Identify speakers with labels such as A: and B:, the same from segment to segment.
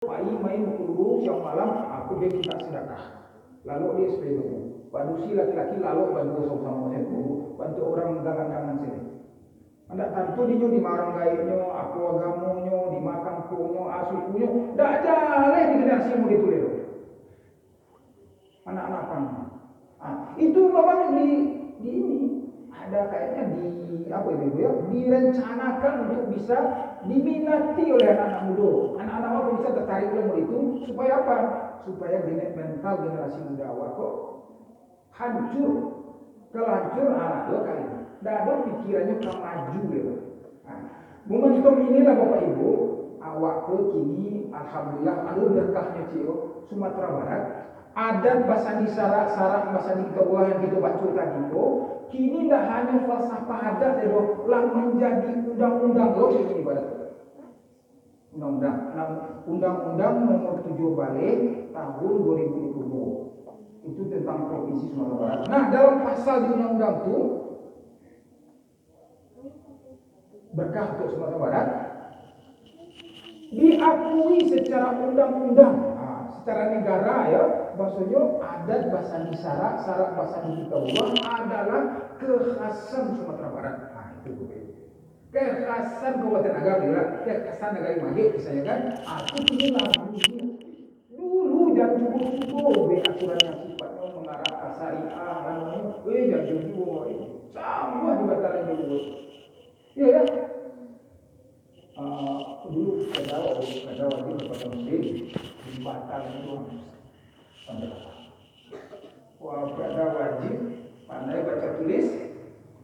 A: main dulu siang malam aku dia minta sedekah. Lalu dia sepeda. Bantu si laki-laki lalu bantu sama-sama bantu orang dalam kanan sini. Anda tentu dinyo di marang gainyo, aku agamonyo, di makan punyo, asukunyo, dak jale di generasi mu itu lho. Anak-anak pang. Itu memang di ini ada kayaknya di apa itu ya, direncanakan untuk bisa diminati oleh anak-anak muda. Anak-anak muda bisa tertarik ilmu itu supaya apa? Supaya mental generasi muda awak kok hancur. Kalau hancur anak dua kali. Tidak ada pikirannya ke maju gitu. Momentum inilah Bapak Ibu, awak ke kini alhamdulillah ada berkahnya Cio, Sumatera Barat. Adat bahasa di sarak bahasa di bawah yang kita baca tadi itu, kini tidak hanya falsafah adat ya, lah menjadi undang-undang loh ini pada undang-undang nomor 7 balik tahun 2020 itu tentang provinsi Sumatera Barat. Nah dalam pasal di undang-undang itu berkah untuk Sumatera Barat diakui secara undang-undang, secara negara ya. Maksudnya adat bahasa di sarak bahasa di bawah adalah kekhasan Sumatera Barat. Itu kekhasan Kabupaten Agam ya, kekhasan negara Magek misalnya kan. Itu ini lagu dulu jangan cukup aturan yang sifatnya mengarah ke syariah, jangan cukup sama dibatalkan dulu. Iya ya. Dulu ada wajib kepada muslim dibatalkan itu. Pada wajib pandai baca tulis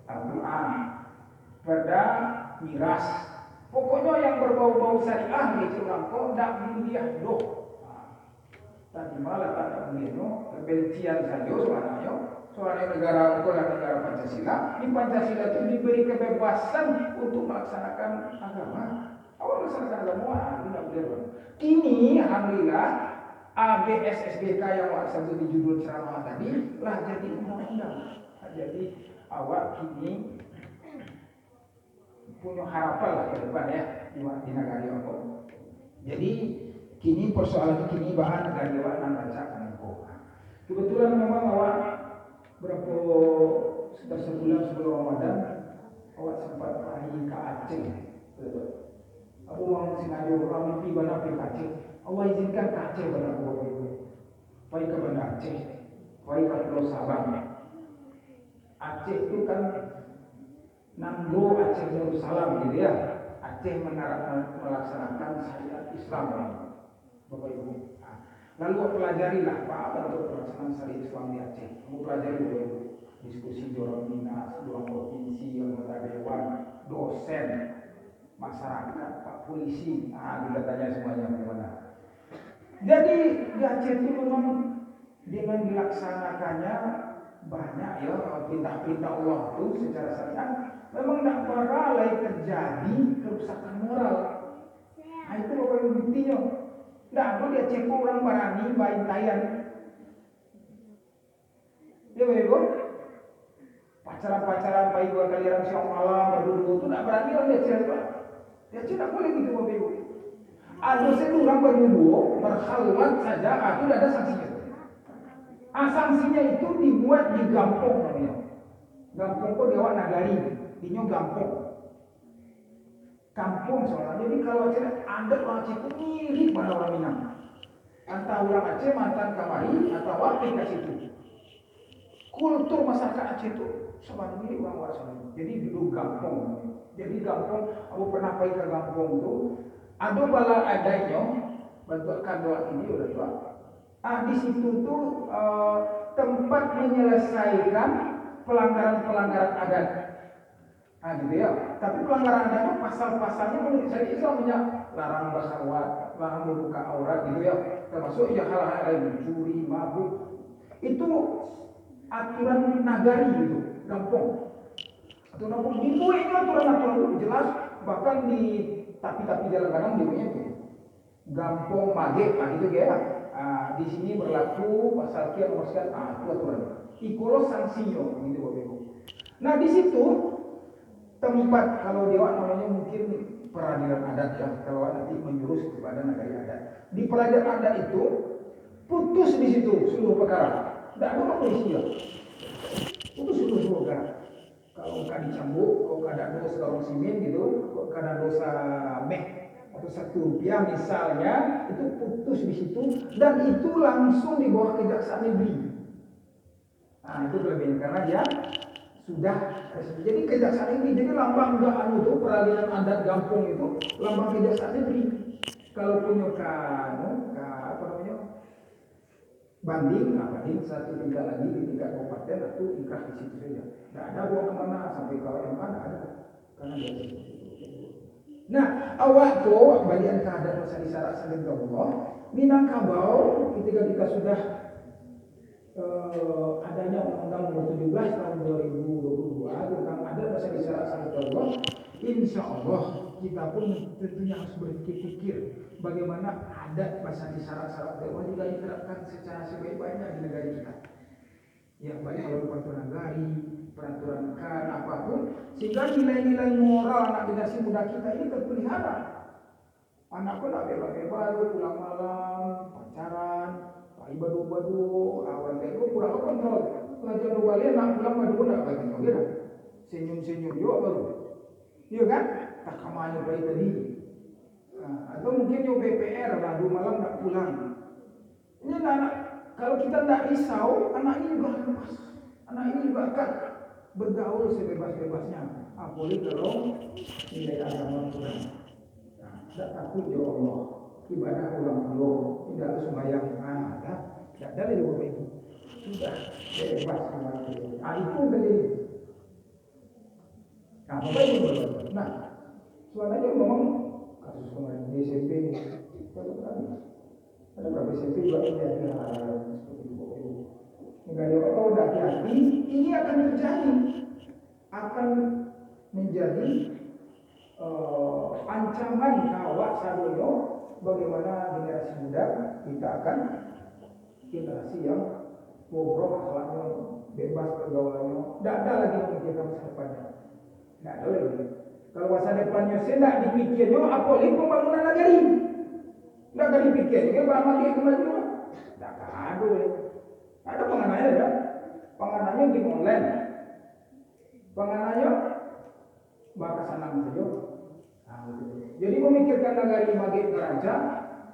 A: Al-Quran, pada miras. Pokoknya yang berbau-bau syariah gitu kau tidak mulia doh. Tadi malah tak mulia kebencian saja soalnya negara negara Pancasila. Di Pancasila itu diberi kebebasan untuk melaksanakan agama. Awal melaksanakan agama tidak boleh. Kini alhamdulillah ABSSBK yang waktu di judul ceramah tadi lah jadi undang-undang. Jadi awak kini punya harapan lah ke depan ya di negara awak. Jadi kini persoalan kini bahan negara awak nan baca kanko. Kebetulan memang awak berapa sekitar sebulan sebelum Ramadan awak sempat pergi ke Aceh. Aku mau sengaja orang mimpi bana ke Aceh. Allah izinkan ke Aceh pada aku itu. Pergi ke Banda Aceh, pergi ke Pulau Sabang. Aceh itu kan Nanggo Aceh Darussalam gitu ya. Aceh melaksanakan syariat Islam, Bapak Ibu. Lalu pelajarilah apa untuk pelaksanaan syariat Islam di Aceh. Kamu pelajari Bapak Ibu. Diskusi Dewan Dinas, Dewan Provinsi, anggota Dewan, dosen, masyarakat, Pak Polisi. Kita tanya semuanya bagaimana. Jadi di Aceh itu memang dengan dilaksanakannya banyak ya perintah-perintah Allah itu secara syariat memang tidak paralel terjadi kerusakan moral. Itu Bapak Ibu buktinya. Tidak ada dia cek orang barani bain tayan. Ya Bapak Ibu. Pacaran-pacaran baik dua kali orang siang malam berdua itu tidak berani orang dia cek. Dia cek tidak boleh gitu Bapak Ibu. Ada seorang berdua berkhalwat saja itu tidak ada sanksinya. Sanksinya itu dibuat di gampong namanya. Gampong itu dewa nagari, dinyo gampong. Kampung soalnya. Jadi kalau Aceh ada orang Aceh itu mirip pada orang Minang. Antara orang Aceh mantan kamari atau wakil ke situ. Kultur masyarakat Aceh itu sama mirip orang Aceh. Jadi dulu gampong. Jadi gampong, aku pernah pergi ke gampong itu. Ada bala adanya, bantuan doa ini udah tua. Di situ tuh tempat menyelesaikan pelanggaran-pelanggaran adat. Gitu ya. Tapi pelanggaran adat itu pasal-pasalnya menurut saya Islam punya larang berkhawat, larang membuka aurat gitu ya. Termasuk ya hal-hal lain mencuri, mabuk. Itu aturan nagari gitu, gampong. Aturan gampong. Itu aturan-aturan itu jelas bahkan di tapi jalan kadang dia itu gampong magek gitu ya. Di sini berlaku pasal sekian nomor sekian itu aturan. Ikulo sanksinya gitu Bapak Ibu. Nah di situ tempat kalau dewa namanya mungkin peradilan adat ya kalau nanti menjurus kepada nagari adat. Di pelajaran adat itu putus di situ seluruh perkara. Tidak ada polisi ya. Putus seluruh perkara. Kalau nggak dicambuk, kalau nggak ada dosa orang simin gitu, kalau nggak ada dosa meh atau Rp1 misalnya, itu putus di situ dan itu langsung di bawah kejaksaan negeri. Nah itu kelebihan karena dia sudah jadi kejaksaan negeri, jadi lambang anu itu peralihan adat gampung itu lambang kejaksaan negeri. Kalau punya banding satu tingkat lagi di tingkat kabupaten atau tingkat di situ saja. Tidak ada bawa kemana sampai ke yang mana ada karena dia situ. Nah, awak balian keadaan masa disyarat saling Allah Minangkabau ketika kita sudah adanya Undang-Undang Nomor 17 tahun 2022 tentang adat masa disyarat saling Allah, insya Allah kita pun tentunya harus berpikir bagaimana adat bahasa isyarat-isyarat Allah juga diterapkan secara sebaik-baiknya di negara kita. Ya baik kalau peraturan nagari, peraturan kan apapun, sehingga nilai-nilai moral anak generasi muda kita ini terpelihara. Anak pun tak bebas-bebas, pulang malam, pacaran, badu-badu, awal itu pulang kontrol. Pelajar dua kali anak pulang badu nak bagi gitu. Senyum-senyum juga baru. Iya kan? Tak kamanya baik tadi. Atau mungkin yang PPR lalu malam tak pulang. Ini anak kalau kita tak risau, anak ini juga lepas. Anak ini juga akan bergaul sebebas-bebasnya. Apalagi kalau nilai agama kurang. Tidak takut ya Allah. Ibadah ulang belum, tidak harus sembahyang. Tidak ada lagi Bapak Ibu. Sudah bebas kemana. Itu terjadi. Nah, Bapak Ibu. Nah, soalnya memang kasus kemarin di SMP ini ada berapa SMP juga ini ada seperti itu. Negara kalau udah hati-hati ini akan terjadi, akan menjadi ancaman kawat sadoyo bagaimana generasi muda kita akan generasi yang bobrok akhlaknya, bebas pergaulannya, tidak ada lagi memikirkan masa depannya, tidak ada lagi. Kalau masa depannya tidak dipikirnya, apalagi pembangunan negeri. Tidak akan dipikirnya, bagaimana kemajuan. Tidak ada. Ada pengananya ya. Pengananya game online. Pengananya bahasa senang saja. Jadi memikirkan negeri bagi raja,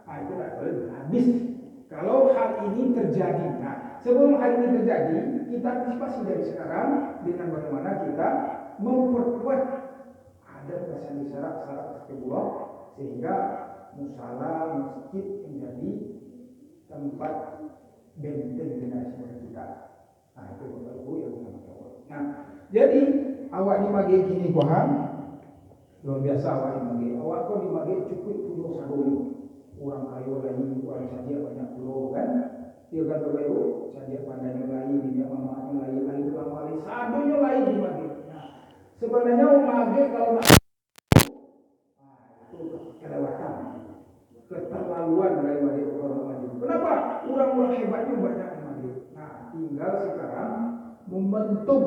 A: itu tidak boleh habis. Kalau hal ini terjadi, sebelum hal ini terjadi, kita antisipasi dari sekarang dengan bagaimana kita memperkuat ada bahasa syarat-syarat kedua sehingga musala masjid menjadi tempat benteng generasi kita. Itu Bapak Ibu yang sama Allah. Jadi awak di mage kini paham luar biasa awak di mage. Awak kau di mage cukup punya sadoi. Orang kayu lagi, orang saja banyak pulau kan. Dia kan Bapak Ibu, saja pandainya lagi, dia mamanya lagi pulang lagi, sadonya lagi di mage. Sebenarnya mage kalau nak itu kelewatan, keterlaluan dari orang maju. Kenapa? Orang-orang hebatnya banyak yang maju. Tinggal sekarang momentum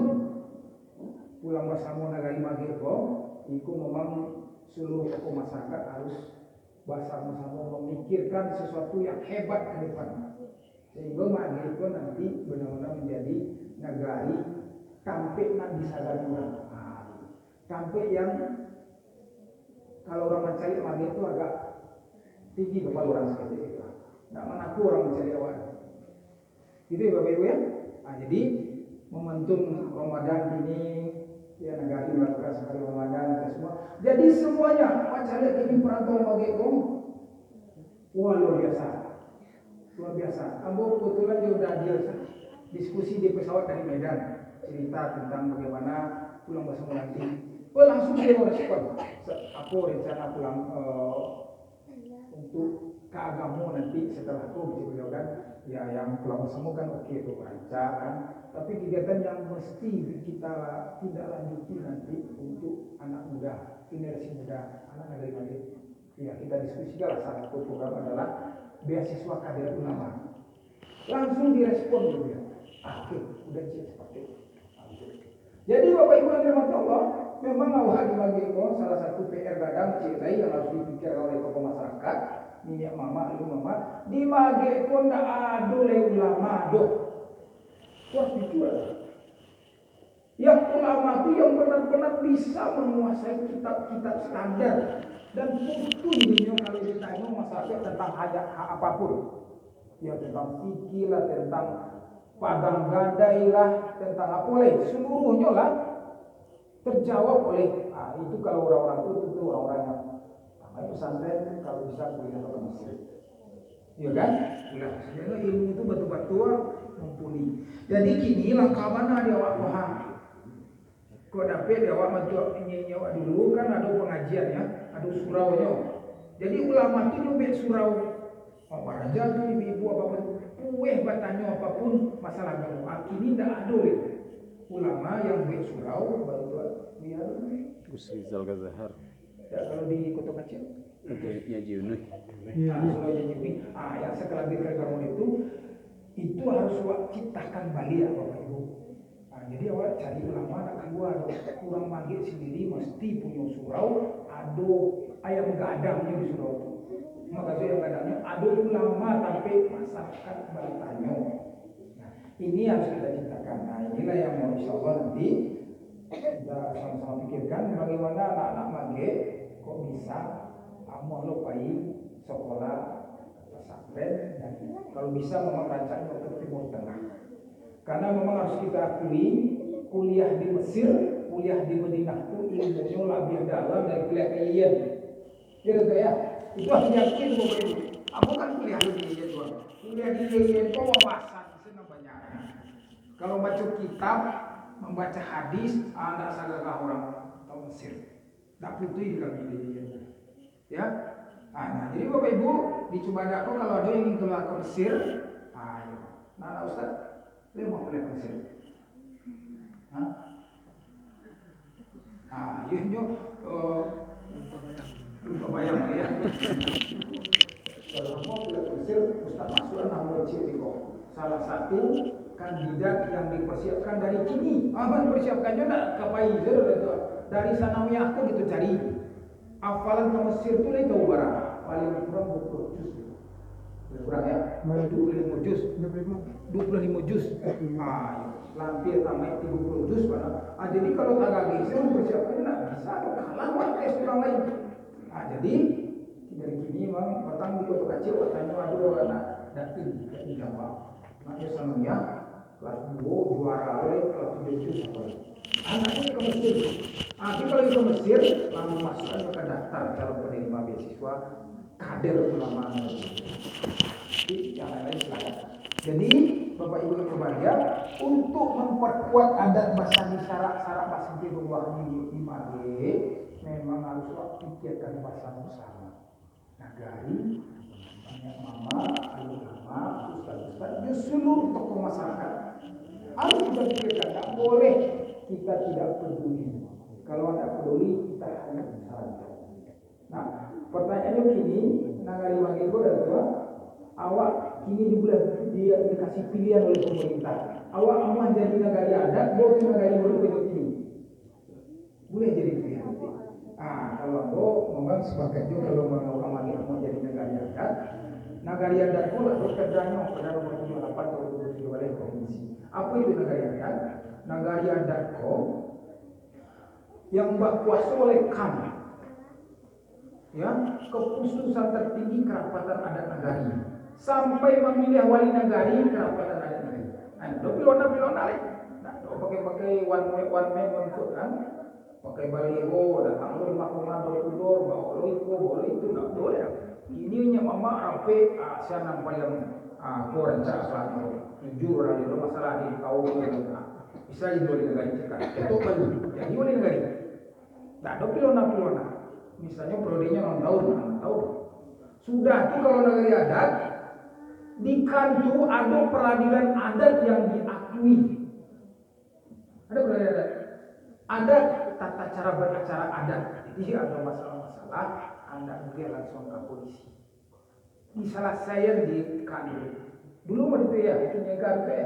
A: pulang bersama negara maju itu memang seluruh tokoh masyarakat harus bersama-sama memikirkan sesuatu yang hebat ke depan. Sehingga maju itu nanti benar-benar menjadi negari tampik nak bisa orang. Tampik yang kalau orang mencari mage itu agak tinggi kepala orang seperti itu. Tidak menaku orang mencari awal. Gitu ya Bapak Ibu ya. Jadi momentum Ramadan ini ya negara melakukan sekali Ramadan dan semua. Jadi semuanya mencari ini perantau mage itu luar biasa. Luar biasa. Ambo kebetulan dia sudah diskusi di pesawat dari Medan cerita tentang bagaimana pulang bersama nanti. Langsung dia merespon. Aku rencana pulang untuk keagamaan nanti setelah aku beliau kan ya yang pulang bersama kan oke itu rancang kan. Tapi kegiatan yang mesti kita tidak lanjuti nanti untuk anak muda, generasi muda, anak negeri maju. Ya kita diskusikan salah satu program adalah beasiswa kader ulama. Langsung direspon dia. Oke, udah seperti itu. Jadi Bapak Ibu yang dirahmati Allah, memang awal dibagi salah satu PR gadang cilai yang harus dipikirkan oleh tokoh masyarakat minyak mama lu mama di mage ko ndak ado le ulama do. Wah dijual. Yang ulama itu yang benar-benar bisa menguasai kitab-kitab standar dan putus dia kalau ditanya masalah tentang hajat apapun. Ya tentang fikih lah, tentang padang gadai lah, tentang apa oleh seluruhnya lah terjawab oleh itu kalau orang-orang itu orang-orang yang namanya pesantren kalau bisa kuliah ke Mesir. Ya kan? Nah, sehingga ilmu itu betul-betul mumpuni. Jadi kini langkah mana dia awak paham? Kau dapat dia awak mentua nyewa dulu kan ada pengajian ya, ada suraunya. Jadi ulama itu nyubit surau. Apa aja tuh ibu-ibu apapun, bertanya apapun masalah agama. Kini tidak ada ulama yang buat surau baru dia.
B: Ustaz Al-Ghazahar.
A: Ya kalau di kota kecil.
B: Ya Junus.
A: Surau Junus. Yang sekelabit kamu itu harus ciptakan balik ya Bapak Ibu. Jadi awak cari ulama nak keluar kurang manggil sendiri mesti punya surau ada ayam gadangnya di surau itu. Maka ayam gadangnya ada ulama tapi masyarakat bertanya. Nah, ini harus kita ciptakan. Nah, inilah yang mau insyaallah nanti kita sama-sama pikirkan bagaimana anak-anak mage kok bisa mau lupai sekolah pesantren dan kalau bisa memang rancangnya untuk Timur Tengah. Karena memang harus kita akui kuliah di Mesir, kuliah di Madinah itu ilmunya lebih dalam dari kuliah di Yen. Gitu ya. Itu harus yakin Bapak Ibu. Aku kan kuliah di Yen doang. Kuliah di Yen itu wawasan itu banyak. Kalau baca kitab, membaca hadis, enggak salah orang tahu Mesir. Tak putih di kami di Yen. Ya. Nah, jadi Bapak Ibu dicoba aku kalau ada yang ingin keluar ke Mesir, ayo. Nah, Ustaz dia mau kuliah Mesir. Ini lupa bayang ya. Kalau mau kuliah Mesir, Ustaz Mas'ud nama Ciko. Salah satu kandidat yang dipersiapkan dari kini. Dipersiapkannya nak ke Pfizer itu. Dari sanawiyah aku gitu cari. Hafalan ke Mesir itu lagi tahu barang. Paling kurang 20 juz. Kurang ya? 25 juz. 25 juz. Lampir tamai 30 juz pada. Jadi kalau tak lagi saya mempersiapkan nak bisa kalah tes orang lain. Jadi dari kini memang petang di kota kecil katanya ada anak datin di Jawa. Maknya sananya kelas 2 juara oleh kelas 7 juz sampai. Anaknya ke Mesir. Tapi kalau ke Mesir langsung masukkan ke daftar calon penerima beasiswa kader ulama. Jadi yang lain silakan. Jadi Bapak Ibu yang berbahagia untuk memperkuat adat bahasa syarat-syarat bahasa Jawa di Mage memang harus pikirkan bahasa bersama. Nagari, banyak mama, ulama, ustaz-ustaz, dan seluruh tokoh masyarakat harus kita pikirkan. Tak boleh kita tidak peduli. Kalau tidak peduli kita hanya sarankan. Nah, pertanyaannya begini, Nagari Mage itu adalah awak kini dia dikasih pilihan oleh pemerintah. Awak mau jadi nagari adat, boleh nagari baru ini. Boleh jadi pilihan. Kalau aku memang sebagai kalau mau amali mau jadi nagari adat pula kerjanya pada nomor 28 tahun 2007 oleh provinsi. Apa itu nagari adat? Nagari adat yang kuasa oleh kami. Ya, keputusan tertinggi kerapatan adat nagari. Sampai memilih wali nagari kerapatan adat negeri. Nah, pilona lagi. Nah, pakai one man kan. Pakai baliho, datang lu 5 $2 bawa itu enggak boleh. Ini nya mama rapi saya nampak yang koranca selama jujur ada masalah di kau bisa jadi wali negari cekat. Itu kan jadi wali negari. Nah, ada pilona. Misalnya prodenya 6 tahun. Sudah tuh kalau negari adat di kantor ada peradilan adat yang diakui. Ada peradilan adat. Ada tata cara beracara adat. Jadi ada masalah-masalah, Anda boleh langsung ke polisi. Di salah saya di kantor. Dulu waktu itu ya, itu nyegar ya.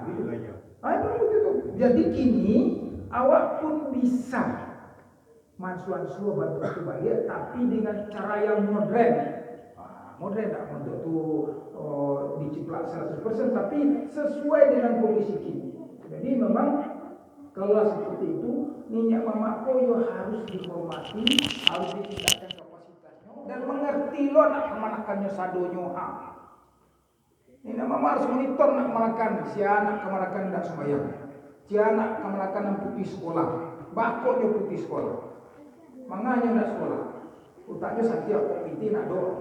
A: Gitu. Itu. Jadi kini awak pun bisa mansuan bantu balik, tapi dengan cara yang modern. modern tidak untuk tuh diciplak 100%, tapi sesuai dengan kondisi kini. Jadi memang kalau seperti itu, minyak mama koyo harus dihormati, harus ditingkatkan kapasitasnya dan mengerti lo nak kemanakannya sadonyo Ini mama harus monitor nak kemanakan, si anak kemanakan tidak sembahyang, si anak kemanakan yang putih sekolah, bakok dia putih sekolah, manganya tidak sekolah, utaknya sakit komite nak doa,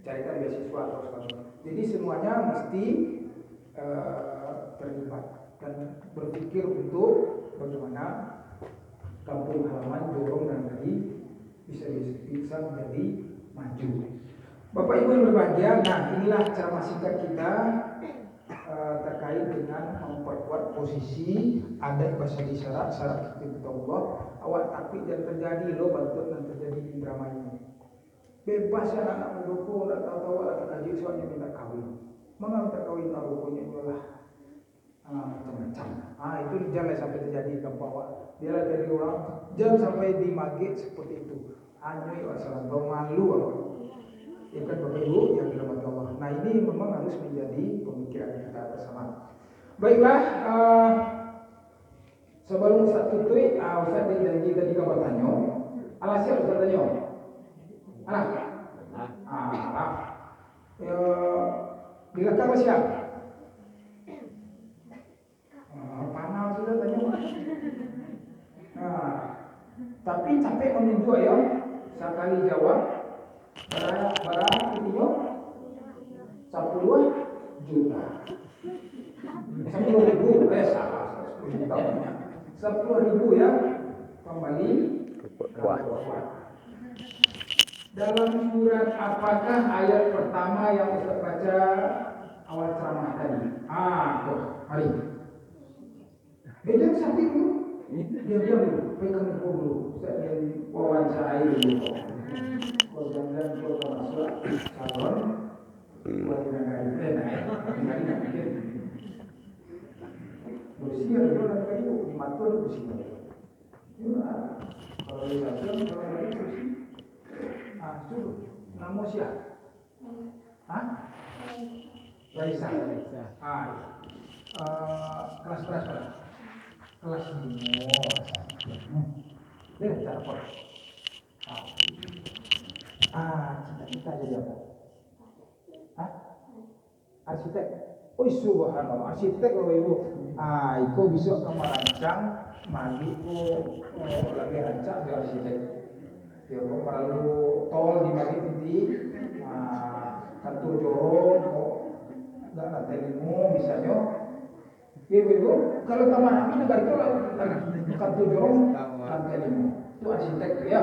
A: carikan beasiswa atau sebagainya. Jadi semuanya mesti terlibat dan berpikir untuk bagaimana kampung halaman Jorong dan Gadi bisa menjadi maju. Bapak Ibu yang berbahagia, nah inilah cara singkat kita terkait dengan memperkuat posisi adat bahasa isyarat syarat Allah. Awak takut dan terjadi lo bantu dan terjadi di drama ini. Bebas ya anak mendukung, tak tahu lagi kaji soalnya minta kawin. Mengapa kawin tahu punya itulah macam-macam. Itu jangan sampai terjadi ke bawah. Dia dari orang jangan sampai dimagik seperti itu. Hanya wassalam bau malu apa. Ya kan Bapak Ibu yang dirahmati Allah. Nah ini memang harus menjadi pemikiran kita bersama. Baiklah, sebelum Ustaz tutup, Ustaz janji tadi kabar tanya. Alasan Ustaz tanya. Alah. Bila kamu siap? Panal sudah tanya. Tapi capek menunjuk ya. Sekali jawab. Barang itu 10 juta. 10.000 salah 10 juta. 10.000 ya. Kembali kuat. Dalam surat apakah ayat pertama yang Ustaz baca awal ceramah tadi? Tuh, mari. Jangan sampai dulu. Diam dulu. Pegang info dulu. Ustaz yang wawancarai dulu. Kalau jangan kalau masuk salon, buat naik. Bersih ada orang kayu di mata bersih. Kalau di salon kalau lagi bersih. Suruh nama siapa? Raisa. Kelas berapa? Kelas 5. Lihat cara apa? Cita-cita jadi apa? Arsitek. Subhanallah, arsitek Bapak Ibu. Itu bisa kamu rancang, mandi lagi rancang di arsitek. Ya kok perlu tol di bagi titik, kantor jorong, nggak ada ilmu misalnya. Ya Ibu, kalau taman kami negara itu kantor jorong, kantor ilmu. Itu arsitek ya.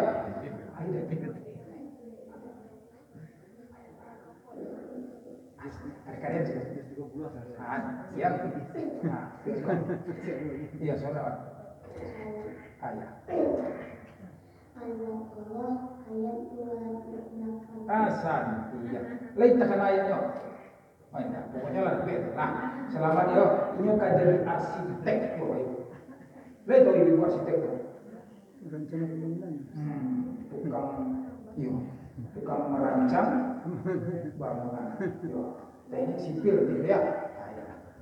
A: Kalian siap? Iya, saudara. Ayat iya. Lain takkan ayatnya. Pokoknya lah, selamat ya. Ini akan jadi arsitek Bapak Ibu. Lain tahu ibu arsitek tu. Rencana pembangunan. Tukang merancang bangunan. Teknik sipil gitu ya.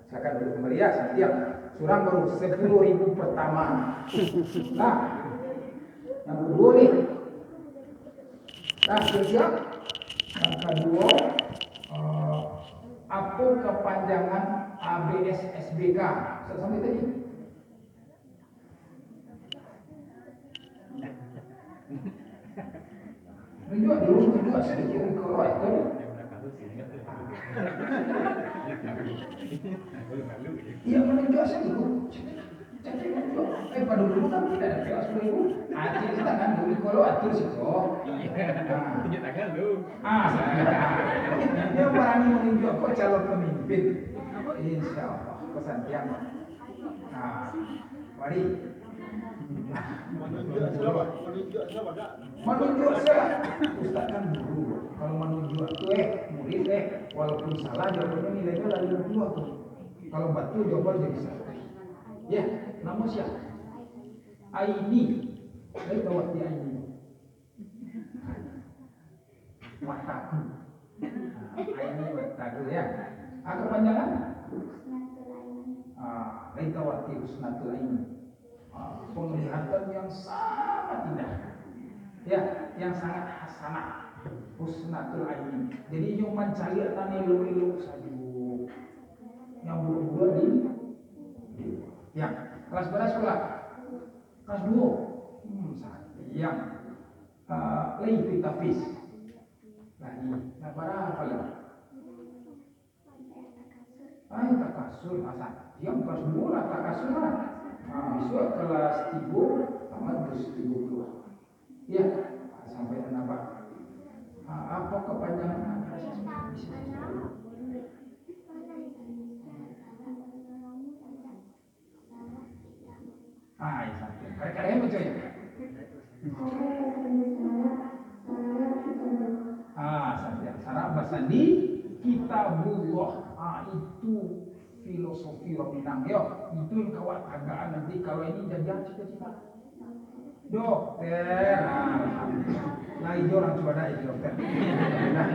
A: Silakan dulu kembali ya, siap. Surang baru 10.000 pertama. Yang kedua nih. Siap. Yang kedua, apa kepanjangan ABS SBK? Sampai tadi. Tunjuk sedikit kalau itu. Iya menunjuk sedikit. Pada dulu kan tidak ada kelas 10.000. Acil kita kan dulu kalau atur sih kok. Tunjuk tangan lu. Dia berani menunjuk kok calon pemimpin. Insya Allah pesan tiang. Mari. Menunjuk saya. Ustaz kan guru. Kalau menunjuk itu murid walaupun salah jawabannya nilainya dari 2 tuh. Kalau betul jawaban jadi salah. Ya, nama siapa? Aini. Baik bawa dia Aini. Mataku. Aini bertadu ya. Kepanjangan? Laitawati husnatul aini. Penglihatan yang sangat indah. Ya, yang sangat hasanah. Husnatul aini. Jadi yang mencari tani elu saja. Yang buru-buru di ya, kelas berapa sekolah? Kelas 2. Yang lagi tafis. Lagi, berapa lah? Takasur masa. Yang kelas 2 lah takasur lah. Besok kelas 3 tamat terus 30. Ya, sampai nambah. Apa kepanjangan? Kare-kare baca ya. Sarah Basandi Kitabullah. Itu filosofi orang Minang yo. Itu yang kawat agaan nanti kalau ini jadi cita-cita. Dokter. Lah itu orang Swadaya itu dokter. Nah,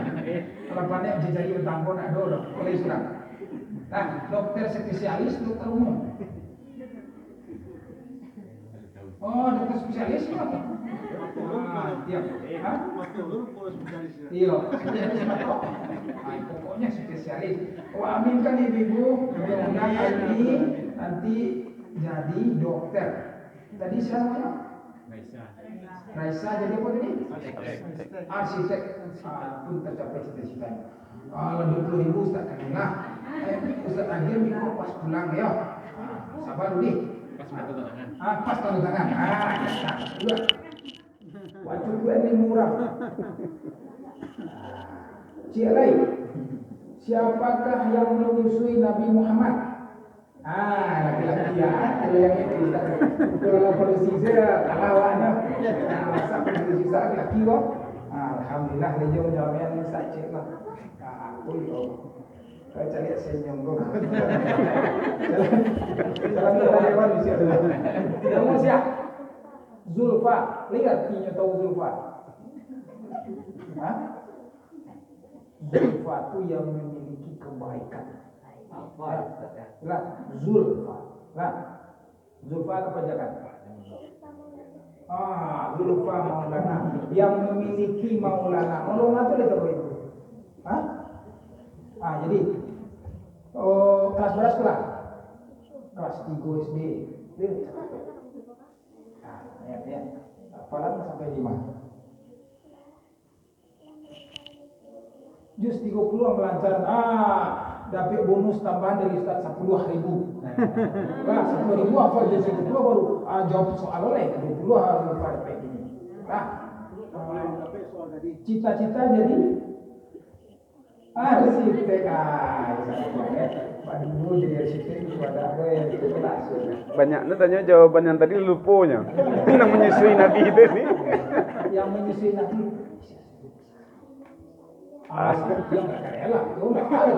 A: kalau pandai bisa jadi bertanggung nak do oleh Islam. Nah, dokter spesialis, dokter umum. Oh, dokter spesialis apa? Tiap. Iya, spesialis apa? Pokoknya spesialis. Aminkan ibu-ibu, mudah-mudahan ini nanti jadi dokter. Tadi siapa? Raisa jadi apa tadi? Arsitek. Pun tercapai cita-citanya. Kalau 20.000 Ustaz kenal. Ustaz Agil mikro pas pulang ya. Sabar dulu. Pas tanda tangan. Dua. Wajib gue ini murah. Cialai. Siapakah yang menyusui Nabi Muhammad? Laki-laki ya. Ada yang itu. Kalau polisi saya kalawanya. Masa polisi saya laki kok. Alhamdulillah dia menjawabnya ini saya cek lah. Aku yo. Saya cari senyum kok. Jalan lewat di situ. Kamu siap? Zulfa, lihat kinya tahu Zulfa. Zulfa itu yang memiliki kebaikan. Lihat Zulfa. Nah, Zulfa apa jangan? Zulfa Maulana yang memiliki Maulana. Maulana itu lihat apa itu? Jadi kelas berapa sekolah? Kelas 3 SD. Ya. Hafalan sampai 5. Jus 30 melancar. Dapat bonus tambahan dari Ustaz 10.000. Nah, 10.000 hafal jus 30 baru jawab soal oleh 20 harus dapat ini. Nah, cita-cita jadi arsitek. Pak Ibu jadi arsitek itu ada kelas.
B: Banyaknya tanya jawaban yang tadi luponya. Yang menyusui Nabi itu nih.
A: Yang menyusui Nabi. Yang nggak rela, itu nggak tahu.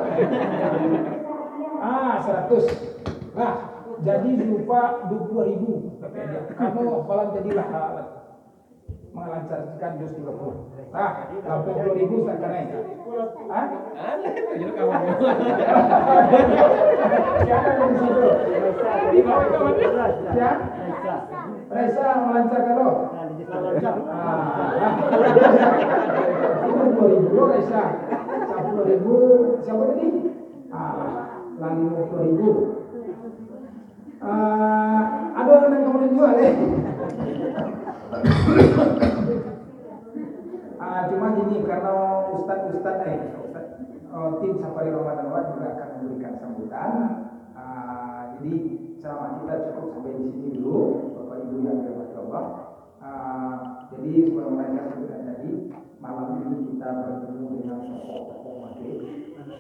A: 100. Nah, jadi lupa 20.000. Kamu hafalan jadilah melancarkan juz 30. Nah, 80.000 tak naik. Raisa melancarkan loh. 20.000 Raisa. 10.000 siapa tadi? Lagi 50.000. Ada yang kemudian jual ya. Cuma gini, karena Ustadz tim Safari Ramadan juga akan memberikan sambutan. Jadi ceramah kita cukup sampai di sini dulu, Bapak Ibu yang dirahmati Allah. Jadi sebelum mereka sebutkan tadi, malam ini kita bertemu dengan tokoh-tokoh maghrib,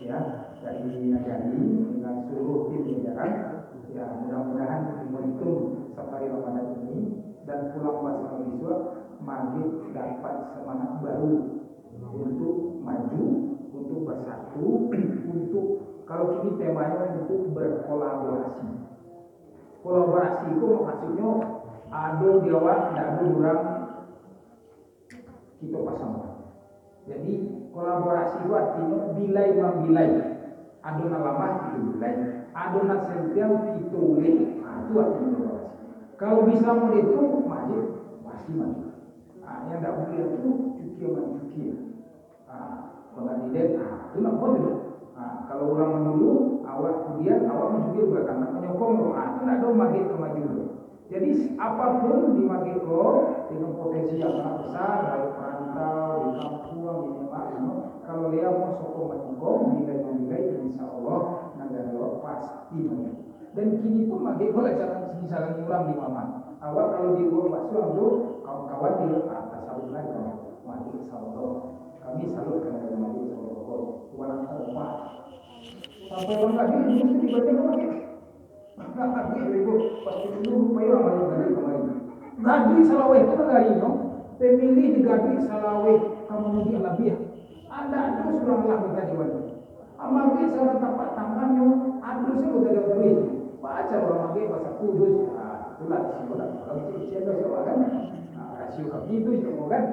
A: ya, dari Nagari dengan seluruh tim jajaran. Ya, mudah-mudahan momentum Safari Ramadan ini dan pulang bersama siswa maghrib dapat semangat baru untuk maju, untuk bersatu, untuk kalau ini temanya untuk berkolaborasi. Kolaborasi itu maksudnya ada diawat, tidak ada orang kita pasang. Jadi kolaborasi itu artinya bilai membilai. Adona lamah itu bilai, adona sentiam itu ulih. Itu artinya kolaborasi. Kalau bisa mau itu maju, pasti maju. Yang tidak boleh itu cuci mencuci. Kalau tidak, itu nak boleh. Kalau orang menunggu, awak kemudian awak mencuci belakang, nak menyokong, itu nak dong magik kemajuan. Jadi apapun di Mageko dengan potensi yang sangat besar, baik perantau, di kampung, di Nemak, kalau dia mau sokong menyokong, nilai-nilai insya Allah negara pasti maju. Dan kini pun Mageko lah jangan misalnya orang di mana. Awak kalau di luar bakso itu kawan-kawan di atas salut lagi maju insya Allah. Kami salut karena maju insya Allah. Tuan terlepas. Sampai orang lagi mesti dibaca Mageko. Lagi ibu pasti dulu mayor orang dari kemarin. Gadi Salaweh itu negara ini, pemilih di Gadi Salaweh kemudian lebih. Ada terus orang lah kita di mana. Amagi salah tempat tangannya, ada sih udah ada duit. Baca orang lagi bahasa kudus, itulah siapa kalau itu siapa kan. Rasio itu semua kan.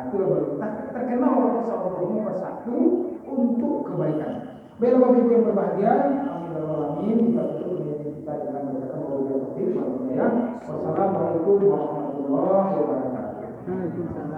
A: Itu baru terkenal orang sama bersatu untuk kebaikan. Baiklah Bapak Ibu yang berbahagia, amin ya rabbal alamin. Kita tutup kita dengan membacakan doa yang Wassalamualaikum warahmatullahi wabarakatuh.